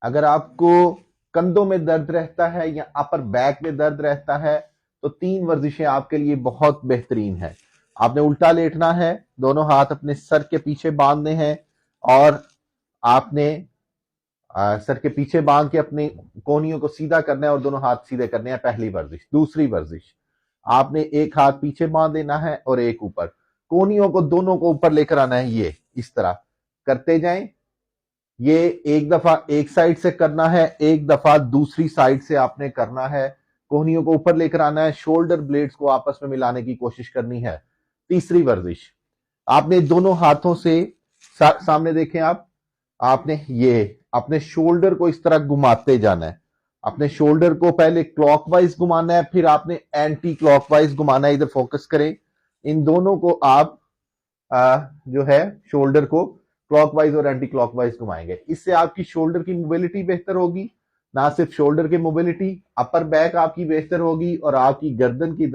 अगर आपको कंधों में दर्द रहता है या अपर बैक में दर्द रहता है तो 3 वर्जिशें आपके लिए बहुत बेहतरीन है। आपने उल्टा लेटना है, दोनों हाथ अपने सर के पीछे बांधने हैं और आपने सर के पीछे बांध के अपनी कोहनियों को सीधा करना है और दोनों हाथ सीधे करने हैं। पहली वर्जिश। दूसरी वर्जिश, आपने एक हाथ पीछे बांध देना है और एक ऊपर, कोहनियों को दोनों को ऊपर लेकर आना है। ये इस तरह करते जाएं। ये एक दफा एक साइड से करना है, एक दफा दूसरी साइड से आपने करना है। कोहनियों को ऊपर लेकर आना है, शोल्डर ब्लेड्स को आपस में मिलाने की कोशिश करनी है। तीसरी वर्जिश, आपने दोनों हाथों से सामने देखें आप, आपने ये अपने शोल्डर को इस तरह घुमाते जाना है। अपने शोल्डर को पहले क्लॉकवाइज घुमाना है, फिर आपने एंटी क्लॉकवाइज घुमाना है। इधर फोकस करें। इन दोनों को आप जो है शोल्डर को क्लॉकवाइज और एंटी क्लॉकवाइज घुमाएंगे। इससे आपकी शोल्डर की मोबिलिटी बेहतर होगी। ना सिर्फ शोल्डर की मोबिलिटी, अपर बैक आपकी बेहतर होगी और आपकी गर्दन की